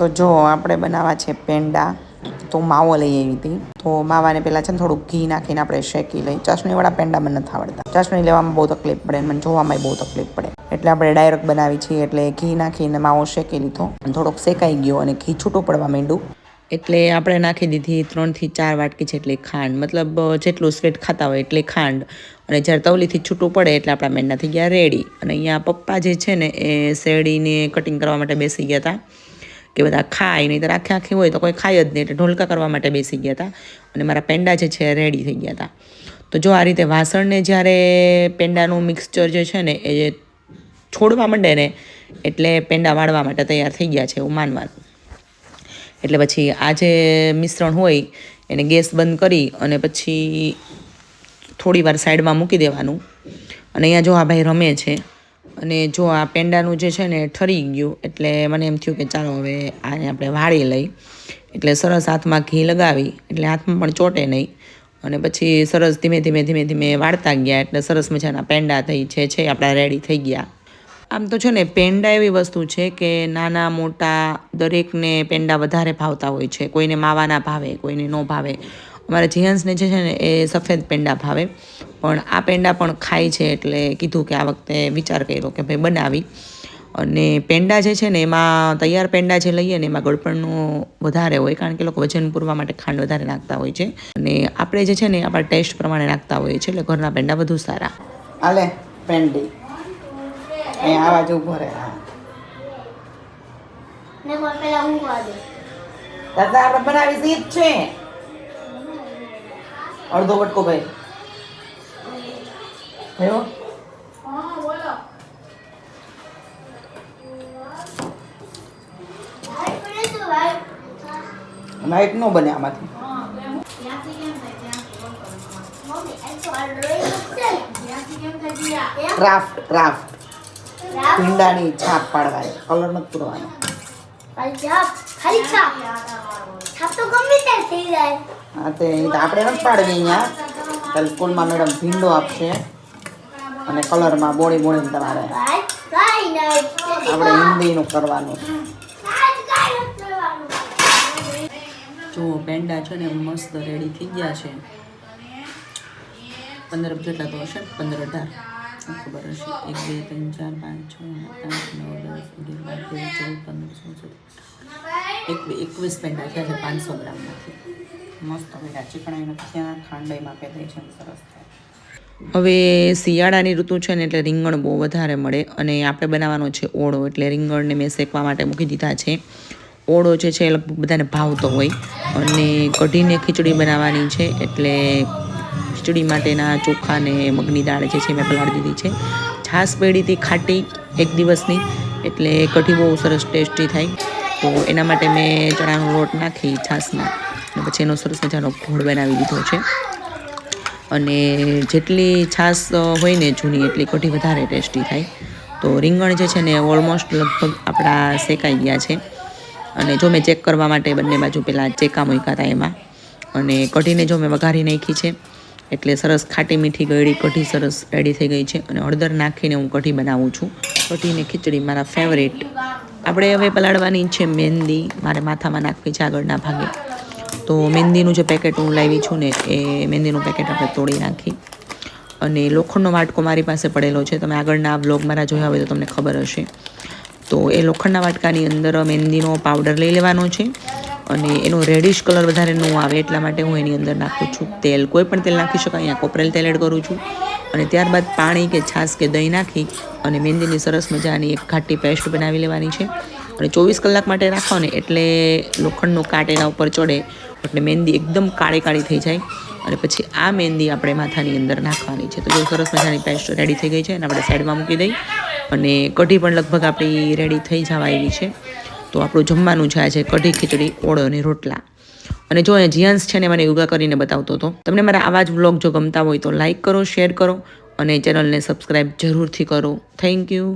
તો જો આપણે બનાવવા છે પેંડા. તો માવો લઈ આવી હતી. તો માવાને પહેલાં છે ને થોડુંક ઘી નાખીને આપણે શેકી લઈ. ચાસણીવાળા પેંડા મને નથી આવડતા. ચાસણી લેવામાં બહુ તકલીફ પડે, મને જોવામાં બહુ તકલીફ પડે. એટલે આપણે ડાયરેક્ટ બનાવી છીએ. એટલે ઘી નાખીને માવો શેકી લીધો. થોડોક શેકાઈ ગયો અને ઘી છૂટું પડવા માંડ્યું. એટલે આપણે નાખી દીધી 3 થી 4 વાટકી જેટલી ખાંડ. મતલબ જેટલું સ્વીટ ખાતા હોય એટલી ખાંડ. અને જ્યારે તવલીથી છૂટું પડે એટલે આપણા મેંડા થઈ ગયા રેડી. અને અહીંયા પપ્પા જે છે ને એ શેરડીને કટિંગ કરવા માટે બેસી ગયા હતા કે બધા ખાય, નહીં તો આખી હોય તો કોઈ ખાય જ નહીં, એટલે ઢોલકા કરવા માટે બેસી ગયા હતા. અને મારા પેંડા જે છે રેડી થઈ ગયા હતા. તો જો આ રીતે વાસણને જ્યારે પેંડાનું મિક્સચર જે છે ને એ છોડવા માંડે ને એટલે પેંડા વાળવા માટે તૈયાર થઈ ગયા છે એવું માનવાનું. એટલે પછી આ જે મિશ્રણ હોય એને ગેસ બંધ કરી અને પછી થોડી વાર સાઈડમાં મૂકી દેવાનું. અને અહીંયા જો આ ભાઈ રમે છે. અને જો આ પેંડાનું જે છે ને ઠરી ગયું એટલે મને એમ થયું કે ચાલો હવે આને આપણે વાળી લઈ. એટલે સરસ હાથમાં ઘી લગાવી એટલે હાથમાં પણ ચોટે નહીં. અને પછી સરસ ધીમે ધીમે વાળતા ગયા એટલે સરસ મજાના પેંડા છે આપણા રેડી થઈ ગયા. આમ તો છે ને પેંડા એવી વસ્તુ છે કે નાના મોટા દરેકને પેંડા વધારે ભાવતા હોય છે. કોઈને માવાના ભાવે, કોઈને ન ભાવે. અમારા જીયાન્સને જે છે ને એ સફેદ પેંડા ભાવે, પણ આ પેંડા પણ ખાય છે. એટલે કીધું કે આ વખતે વિચાર કર્યો કે ભાઈ બનાવી. અને પેંડા જે છે ને એમાં તૈયાર પેંડા જે લઈએ ને એમાં ગળપણનું વધારે હોય, કારણ કે લોકો વજન પૂરવા માટે ખાંડ વધારે નાખતા હોય છે. અને આપણે જે છે ને આપણા ટેસ્ટ પ્રમાણે નાખતા હોઈએ છીએ, એટલે ઘરના પેંડા વધુ સારા. હાલે પેંડી અહીંયા આવા જ ઊભો રહે. દાદા આપણે બનાવી સીધ છે. અડધો બટકો ભાઈ થયો. લાઈટ નો બને આમાંથી. ક્રાફ્ટ ભીંડાની છાપ પાડવાની, કલર નથી પૂરવાનો. હા તે આપણે નથી પાડવી અહીંયા. સ્કૂલમાં મેડમ ભીંડો આપશે અને કલરમાં બોળી તમારે આપણે હિન્દીનું કરવાનું. જો પેંડા છે ને મસ્ત રેડી થઈ ગયા છે. 15 જેટલા તો હશે, 15-18 ખબર હશે. 1 2 3 4 5 6 7 8 9 10 11 12 13 14 15 16 21 પેંડા થયા છે 500 ગ્રામમાંથી. મસ્ત પેંડા ચીકણાઈ નથી થયા, ખાંડાઈ માપે થઈ છે, સરસ થાય. હવે શિયાળાની ઋતુ છે ને એટલે રીંગણ બહુ વધારે મળે. અને આપણે બનાવવાનો છે ઓળો, એટલે રીંગણને મેં શેકવા માટે મૂકી દીધા છે. ઓળો જે છે એ લગભગ બધાને ભાવતો હોય. અને કઢીને ખીચડી બનાવવાની છે, એટલે ખીચડી માટેના ચોખા ને મગની દાળ જે છે મેં પલાળી દીધી છે. છાશ પડી હતી ખાટી 1 દિવસની, એટલે કઢી બહુ સરસ ટેસ્ટી થાય. તો એના માટે મેં ચણાનો લોટ નાખી છાશમાં અને પછી એનો સરસ મજાનો ઘોળ બનાવી દીધો છે. અને જેટલી છાશ હોય ને જૂની એટલી કઢી વધારે ટેસ્ટી થાય. તો રીંગણ જે છે ને ઓલમોસ્ટ લગભગ આપણા શેકાઈ ગયા છે. અને જો મેં ચેક કરવા માટે બંને બાજુ પહેલાં ચેકા મૂક્યા હતા એમાં. અને કઢીને જો મેં વઘારી નાખી છે, એટલે સરસ ખાટી મીઠી ગળી કઢી સરસ રેડી થઈ ગઈ છે. અને હળદર નાખીને હું કઢી બનાવું છું. કઢીને ખીચડી મારા ફેવરેટ. આપણે હવે પલાળવાની છે મહેંદી. મારે માથામાં નાખવી છે આગળના ભાગે. તો મહેંદીનું જે પેકેટ હું લાવી છું ને એ મહેંદીનું પેકેટ આપણે તોડી નાખી. અને લોખંડનો વાટકો મારી પાસે પડેલો છે. તમે આગળના વ્લોગ મારા જોયા હોય તો તમને ખબર હશે. તો એ લોખંડના વાટકાની અંદર મહેંદીનો પાવડર લઈ લેવાનો છે. અને એનો રેડિશ કલર વધારે ન આવે એટલા માટે હું એની અંદર નાખું છું તેલ. કોઈ પણ તેલ નાખી શકાય, અહીંયા કોપરેલ તેલ એડ કરું છું. અને ત્યારબાદ પાણી કે છાશ કે દહીં નાખી અને મહેંદીની સરસ મજાની એક ઘાટી પેસ્ટ બનાવી લેવાની છે. અને 24 કલાક માટે રાખો ને એટલે લોખંડનો કાટ એના ઉપર ચડે એટલે મહેંદી એકદમ કાળી થઈ જાય. અને પછી આ મહેંદી આપણે માથાની અંદર નાખવાની છે. તો જો સરસ મજાની પેસ્ટ રેડી થઈ ગઈ છે અને આપણે સાઈડમાં મૂકી દઈ. અને કઢી પણ લગભગ આપણી રેડી થઈ જવા આવી છે. તો આપણું જમવાનું છે આજે કઢી ખીચડી ઓળો અને રોટલા. અને જો અહીંયા જીયાન્સ છે ને મને યોગા કરીને બતાવતો હતો. તમને મારા આવા જ વ્લોગ જો ગમતા હોય તો લાઇક કરો, શેર કરો અને ચેનલને સબસ્ક્રાઈબ જરૂરથી કરો. Thank you.